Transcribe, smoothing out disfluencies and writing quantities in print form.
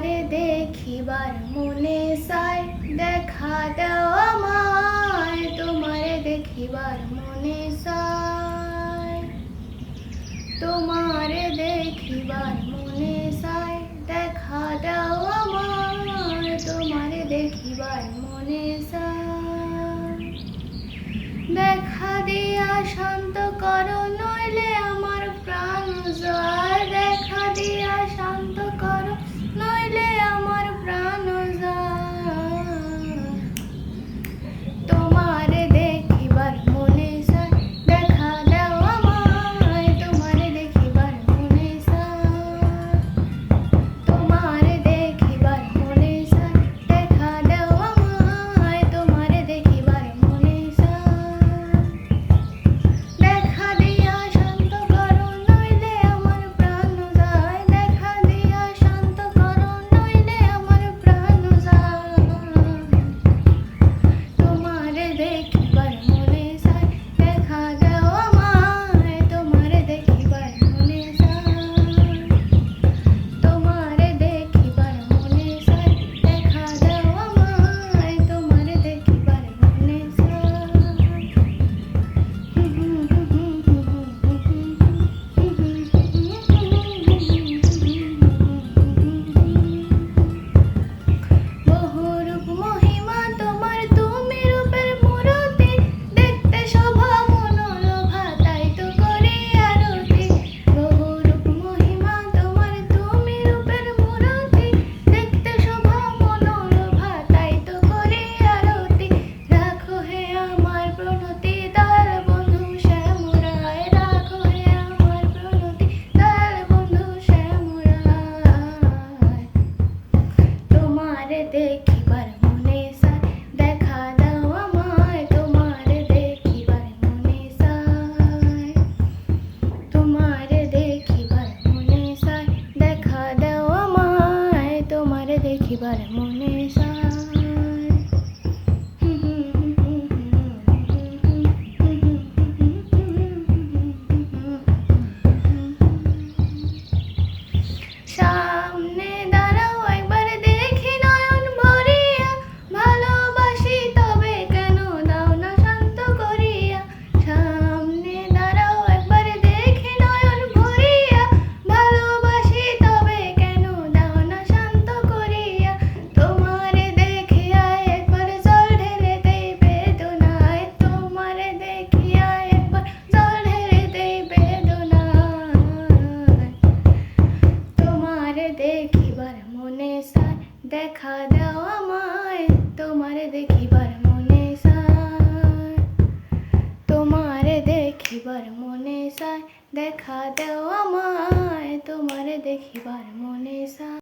তোমারে দেখিবার মনে চায়, দেখা দাও আমায়, তোমারে দেখিবার মনে চায়। তোমারে দেখিবার মনে চায়, দেখা দাও আমায়, তোমারে দেখিবার মনে চায়। দেখা দিয়া শান্ত করো, নইলে আমার প্রাণ যায়। দেখা দিয়া শান্ত করো, নইলে আমার প্রাণ যায়। তোমারে দেখিবার মনে চায়, দেখা দাও আমায়, তোমারে দেখিবার মনে চায়। তোমারে দেখিবার মনে চায়, দেখা দাও আমায়, তোমারে দেখিবার মনে চায়। দেখা দিয়া শান্ত করো, নইলে আমার প্রাণ যায়। দেখা দিয়া শান্ত করো, নইলে আমার প্রাণ যায়। তোমারে দেখিবার মনে চায়, দেখা দাও আমায়, তোমারে দেখিবার মনে চায়। তোমারে দেখিবার মনে চায়, দেখা দাও আমায়, তোমারে দেখিবার মনে বহুরূপ মহিমা তোমার, তুমি রূপের মূরতি। দেখতে শোভা মনোলোভা, তাই তো করি আরতি। বহুরূপ মহিমা তোমার, তুমি রূপের মূরতি। দেখতে শোভা মনোলোভা, তাই তো করি আরতি। রাখো হে আমার প্রণতি, দয়াল বন্ধু শ্যামরায়। রাখো হে আমার প্রণতি, দয়াল বন্ধু শ্যামরায়। তোমারে দেখিবার মনে চায়, দেখা দাও আমায়, তোমারে দেখিবার মনে চায়। তোমারে দেখিবার মনে চায়, দেখা দাও আমায়, তোমারে দেখিবার মনে চায়। সামনে দাঁড়াও একবার দেখি নয়ন ভরিয়া, ভালোবাসি তবে কেন দাও না শান্ত করিয়া। সামনে দাঁড়াও একবার দেখি নয়ন ভরিয়া, ভালোবাসি তবে কেন দাও না শান্ত করিয়া। তোমারে দেখিয়া একবার জল ঢেলে দেই বেদনায়, তোমারে দেখিয়া একবার জল ঢেলে দেই বেদনায়। তোমারে দেখিবার মনে চায়, দেখা দাও আমায়, তোমারে দেখিবার মনে চায়। তোমারে দেখিবার মনে চায়, দেখা দাও আমায়, তোমারে দেখিবার মনে চায়।